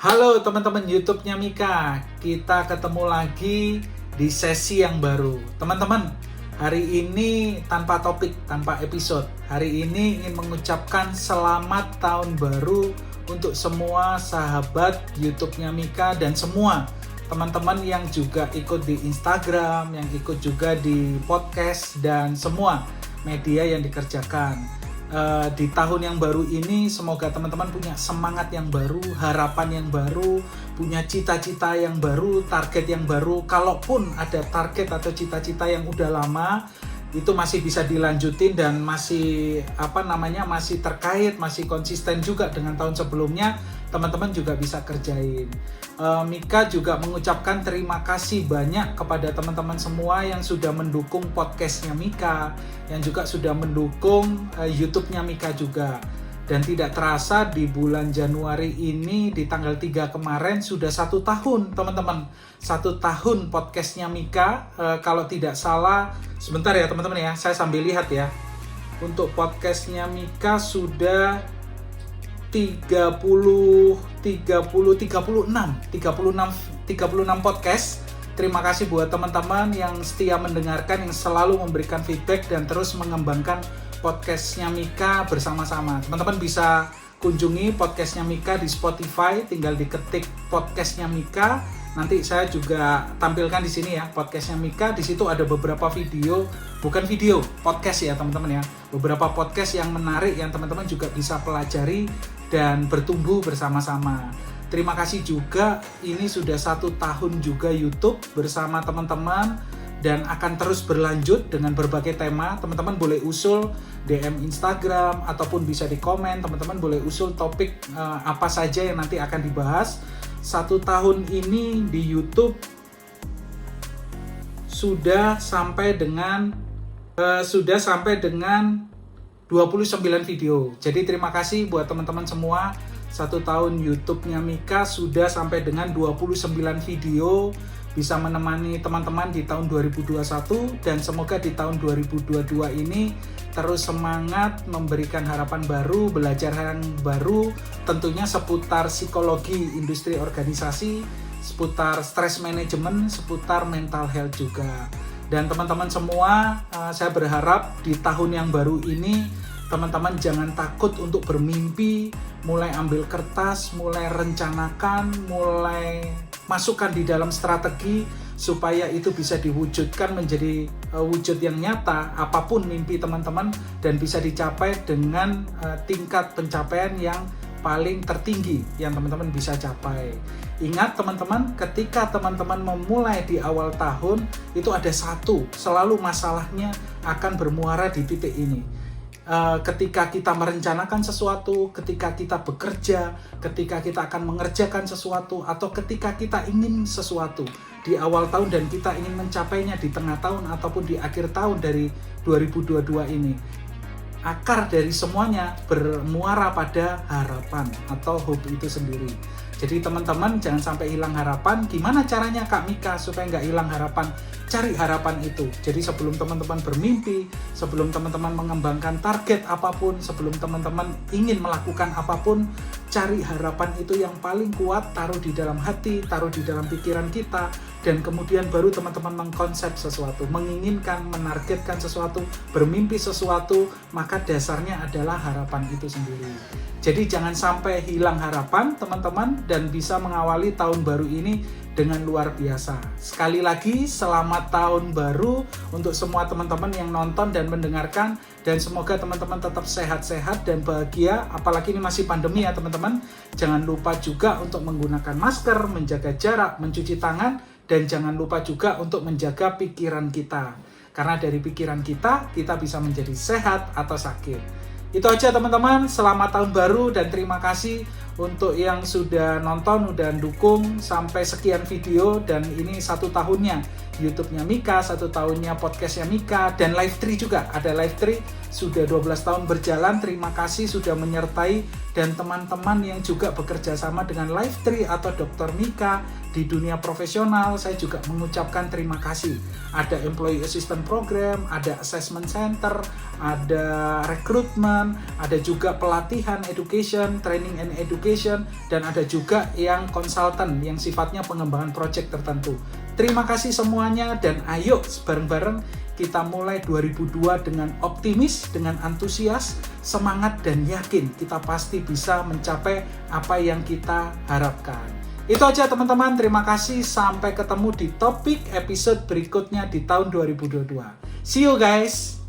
Halo teman-teman YouTube-nya Mika, kita ketemu lagi di sesi yang baru. Teman-teman, hari ini tanpa topik, tanpa episode. Hari ini ingin mengucapkan selamat tahun baru untuk semua sahabat YouTube-nya Mika dan semua teman-teman yang juga ikut di Instagram, yang ikut juga di podcast dan semua media yang dikerjakan. Di tahun yang baru ini semoga teman-teman punya semangat yang baru, harapan yang baru, punya cita-cita yang baru, target yang baru. Kalaupun ada target atau cita-cita yang udah lama, itu masih bisa dilanjutin dan masih masih terkait, masih konsisten juga dengan tahun sebelumnya, teman-teman juga bisa kerjain. Mika juga mengucapkan terima kasih banyak kepada teman-teman semua yang sudah mendukung podcastnya Mika, yang juga sudah mendukung YouTube-nya Mika juga. Dan tidak terasa di bulan Januari ini, di tanggal 3 kemarin sudah 1 tahun teman-teman. 1 tahun podcastnya Mika, kalau tidak salah, sebentar ya teman-teman ya, saya sambil lihat ya. Untuk podcastnya Mika sudah 36 podcast. Terima kasih buat teman-teman yang setia mendengarkan, yang selalu memberikan feedback dan terus mengembangkan podcastnya Mika bersama-sama. Teman-teman bisa kunjungi podcastnya Mika di Spotify, tinggal diketik podcastnya Mika. Nanti saya juga tampilkan di sini ya podcastnya Mika. Di situ ada beberapa video, bukan video, podcast ya teman-teman ya. Beberapa podcast yang menarik yang teman-teman juga bisa pelajari dan bertumbuh bersama-sama. Terima kasih juga, ini sudah 1 tahun juga YouTube bersama teman-teman dan akan terus berlanjut dengan berbagai tema. Teman-teman boleh usul DM Instagram ataupun bisa di komen. Teman-teman boleh usul topik apa saja yang nanti akan dibahas. 1 tahun ini di YouTube sudah sampai dengan 29 video. Jadi terima kasih buat teman-teman semua. 1 tahun YouTube-nya Mika sudah sampai dengan 29 video, bisa menemani teman-teman di tahun 2021 dan semoga di tahun 2022 ini terus semangat memberikan harapan baru, belajar yang baru, tentunya seputar psikologi industri organisasi, seputar stress management, seputar mental health juga. Dan teman-teman semua, saya berharap di tahun yang baru ini teman-teman jangan takut untuk bermimpi, mulai ambil kertas, mulai rencanakan, mulai masukkan di dalam strategi supaya itu bisa diwujudkan menjadi wujud yang nyata, apapun mimpi teman-teman, dan bisa dicapai dengan tingkat pencapaian yang paling tertinggi yang teman-teman bisa capai. Ingat teman-teman, ketika teman-teman memulai di awal tahun, itu ada selalu masalahnya akan bermuara di titik ini. Ketika kita merencanakan sesuatu, ketika kita bekerja, ketika kita akan mengerjakan sesuatu, atau ketika kita ingin sesuatu di awal tahun dan kita ingin mencapainya di tengah tahun ataupun di akhir tahun dari 2022 ini, akar dari semuanya bermuara pada harapan atau hope itu sendiri. Jadi teman-teman jangan sampai hilang harapan. Gimana caranya Kak Mika supaya nggak hilang harapan? Cari harapan itu. Jadi sebelum teman-teman bermimpi, sebelum teman-teman mengembangkan target apapun, sebelum teman-teman ingin melakukan apapun, cari harapan itu yang paling kuat, taruh di dalam hati, taruh di dalam pikiran kita, dan kemudian baru teman-teman mengkonsep sesuatu, menginginkan, menargetkan sesuatu, bermimpi sesuatu, maka dasarnya adalah harapan itu sendiri. Jadi jangan sampai hilang harapan teman-teman dan bisa mengawali tahun baru ini dengan luar biasa. Sekali lagi selamat tahun baru untuk semua teman-teman yang nonton dan mendengarkan, dan semoga teman-teman tetap sehat-sehat dan bahagia, apalagi ini masih pandemi ya teman-teman. Jangan lupa juga untuk menggunakan masker, menjaga jarak, mencuci tangan, dan jangan lupa juga untuk menjaga pikiran kita. Karena dari pikiran kita bisa menjadi sehat atau sakit. Itu aja teman-teman, selamat tahun baru dan terima kasih untuk yang sudah nonton, udah dukung sampai sekian video. Dan ini 1 tahunnya YouTube-nya Mika, 1 tahunnya podcastnya Mika, dan Live 3 juga. Ada Live 3 sudah 12 tahun berjalan. Terima kasih sudah menyertai, dan teman-teman yang juga bekerja sama dengan Livetree atau Dr. Mika di dunia profesional, saya juga mengucapkan terima kasih. Ada Employee Assistance Program, ada Assessment Center, ada rekrutmen, ada juga pelatihan education, training and education, dan ada juga yang konsultan yang sifatnya pengembangan project tertentu. Terima kasih semuanya, dan ayo bareng-bareng kita mulai 2002 dengan optimis, dengan antusias, semangat, dan yakin kita pasti bisa mencapai apa yang kita harapkan. Itu aja teman-teman, terima kasih. Sampai ketemu di topik episode berikutnya di tahun 2022. See you guys!